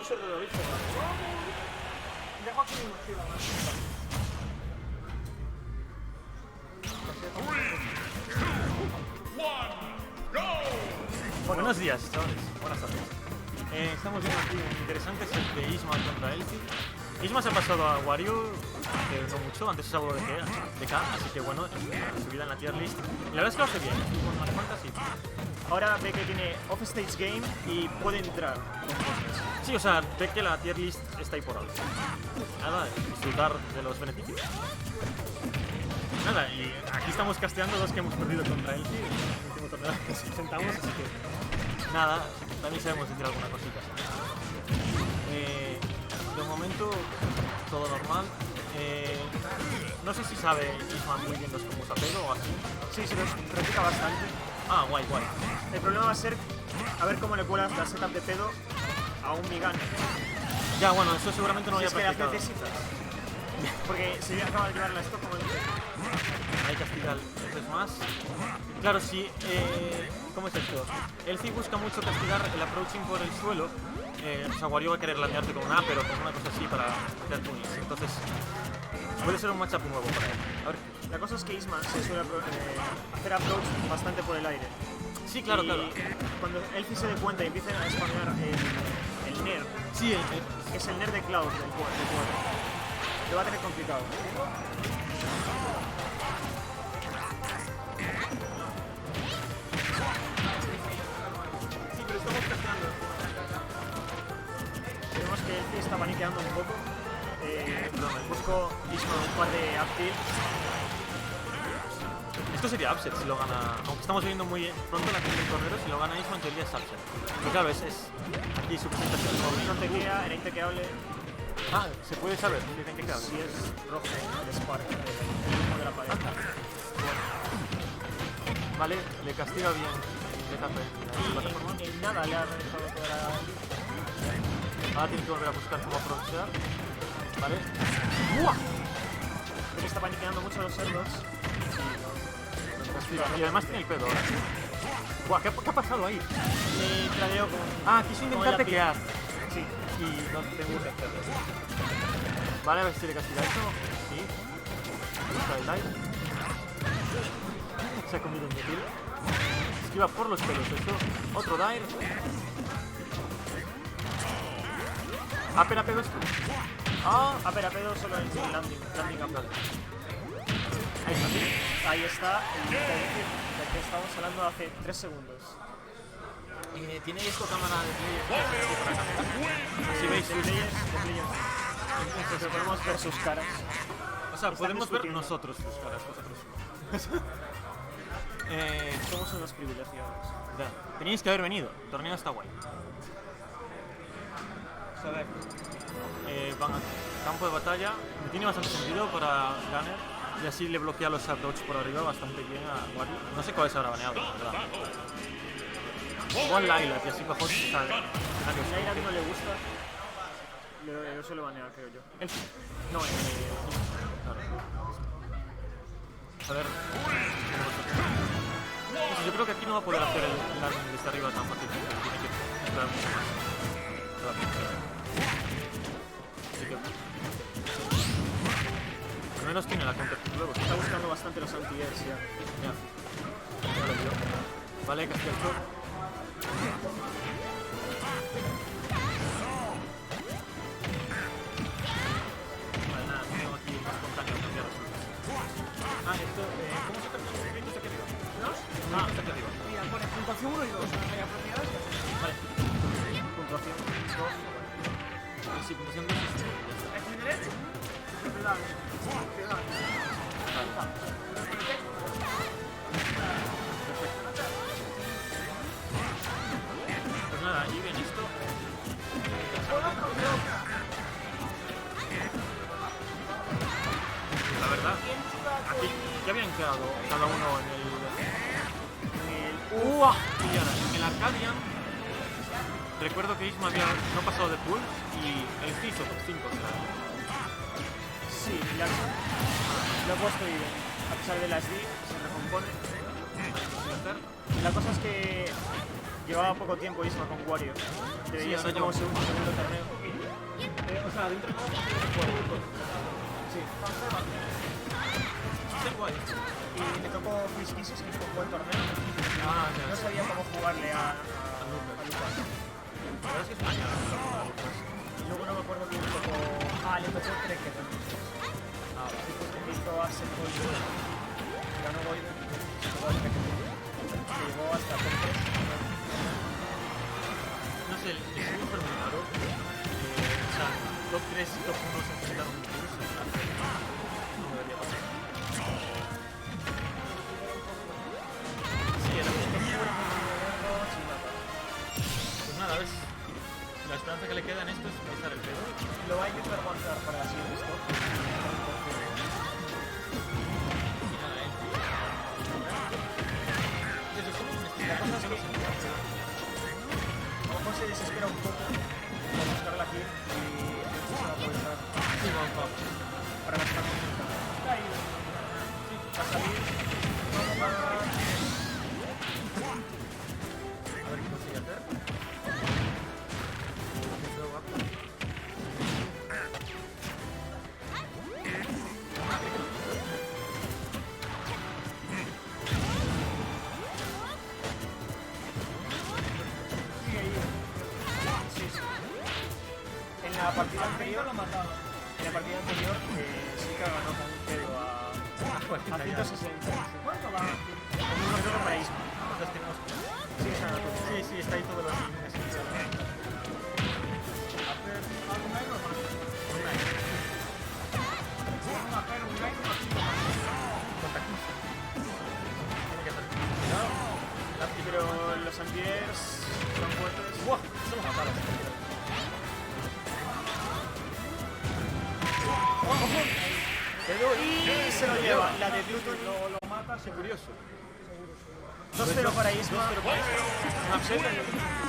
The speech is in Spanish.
pusher de origen. Dejo aquí mi mochila. Buenos días, chavales. Buenas tardes. Estamos viendo aquí un interesante set de Isma contra Elfi. Isma se ha pasado a Wario, no mucho, antes se salvó de K, así que bueno, subida en la tier list. Y la verdad es que lo hace bien, con unas cuantas y... Ahora ve que tiene off-stage game y puede entrar. Sí, o sea, ve que la tier list está ahí por algo. Nada, disfrutar de los beneficios. Nada, y aquí estamos casteando dos que hemos perdido contra Elfi en el último torneo que nos presentamos, así que... Nada, también sabemos decir alguna cosita. De momento, todo normal. No sé si sabe Isma muy bien los combos a pelo o así. Sí, se los practica bastante. Ah, guay, guay. El problema va a ser a ver cómo le cuelas la setup de pedo a un Migan. Ya, bueno, eso seguramente no lo Si había es que las practicado. necesitas. Porque se acaba de llevarla esto como dice. Hay que castigar veces más. Claro, sí. ¿Cómo es esto? Elfi busca mucho castigar el approaching por el suelo. O sea, Wario va a querer landearte con una A, pero con una cosa así para hacer tunings. Entonces, puede ser un matchup nuevo para él. A ver. La cosa es que Isma se suele hacer approach bastante por el aire. Sí, claro, y claro. Cuando Elfi se dé cuenta y empiecen a spamear el Nair, Sí, que es el Nair de Cloud del juego, lo va a tener complicado. Sí, pero estamos casteando. Vemos que Elfi está paniqueando un poco. Busco Isma un par de uptilts. esto sería upset si lo gana. Aunque estamos viendo muy pronto la gente del torneo, si lo gana Isma en teoría es upset. Y claro, es aquí su presentación móvil. No te queda, era intequeable. Ah, se puede saber, dicen que claro. Si es rojo, el Spark, el mismo de la pared. Vale, le castiga bien. Le tape la plataforma. Y en nada le ha dejado toda la... Ahora tiene que volver a buscar cómo aprovechar. Vale. ¡Buah! Creo que está paniqueando mucho los cerdos. Y además tiene el pedo ahora. Buah, ¿qué ha pasado ahí? Tradeo con... Ah, quiso intentar con el tequear. Sí. Y no tengo que hacerlo. Vale, a ver si le castiga eso. Sí. Busca el dive. Se ha comido un metil. Esquiva por los pelos eso. Otro dive. Apera pedo esto. Ah, pero solo en landing up. Vale. Ahí está el del que estábamos hablando hace 3 segundos. ¿Tiene esto cámara de player? Si veis, De players. Entonces podemos ver sus caras. o sea, Están podemos ver discutiendo. nosotros sus caras, vosotros. Somos unos privilegiados. Ya, teníais que haber venido. El torneo está guay. A ver. Van a campo de batalla. Tiene bastante sentido para Gunner. Y así le bloquea los approach por arriba bastante bien a Wario. No sé cuál se habrá baneado, la verdad. Igual Laila, que así mejor está. Si a Ira no le gusta, lo suele banear, creo yo. No, Claro. A ver. Pues yo creo que aquí no va a poder hacer el landing desde arriba tan fácil. Tiene que esperar mucho más. Así que... al menos tiene la counter luego. está buscando bastante los anti-airs ya. Ya. Ya lo vio. Vale, castiga el shot. Vale, nada, no tengo aquí un espontáneo cambiar resultados. Ah, esto, ¿cómo se cambia? ¿Esto está aquí arriba? ¿No? Ah, está aquí arriba. Mira, pone puntuación 1 y 2. ¿Hay apropiadas? Vale. Puntuación 2. Sí, puntuación 2 y ¿Es mi derecho? Cuidado. Cuidado. pues nada, ahí viene esto. La verdad, aquí ya habían quedado cada uno en el en el Arcadian. Recuerdo que Isma había no pasado de pool y el hizo top 5. Sí, lo he puesto y a pesar de las D se recompone. La cosa es que Llevaba poco tiempo Isma con Wario. Debería Sí, ser ahora como yo. segundo torneo. O sea, dentro de Sí. es guay. Y me tocó Chris Kisses, que jugó el torneo. Ah, No ya. sabía cómo jugarle a Lucas. Lucas. La verdad es que es mañana. Y luego no me acuerdo quién le tocó. Ah, le tocó Trekker también. Ah, vale. Después que hizo Asset Boy. Ganó Boyden. Se tocó a Trekker. Llegó hasta top 3. No sé, el Super muy raro. O sea, top 3 y top 1 se enfrentaron juntos. O sea, no debería pasar. Sí, era justo. Pues nada, ves. La esperanza que le queda en esto es utilizar el pedo. Lo va a intentar aguantar para la siguiente stop. Y nada, eso es como un estilo. La cosa es que a lo mejor se desespera un poco por buscar la kill y empieza a aprovechar Sí, vamos. para gastar un punto. Caído. Va a salir. A ver qué consigue hacer. Sigue ahí. Sí, sí. En la partida anterior, Lo mataba. en la partida anterior, Sika ganó con un pedo a 160. ¿Cuánto va? Con un pedo para Isma. Entonces tenemos... Sí, está ganando. Sí, sí, está ahí todos los líneas. ¿Algún aire o más? Un hacer un aire o Tiene que hacer. Pero los antiers son fuertes. ¡Buah! Se lo mataba. Pedo y se lo lleva. La de Pluton lo mata, Qué curioso. 2-0 para Isma. Una pena.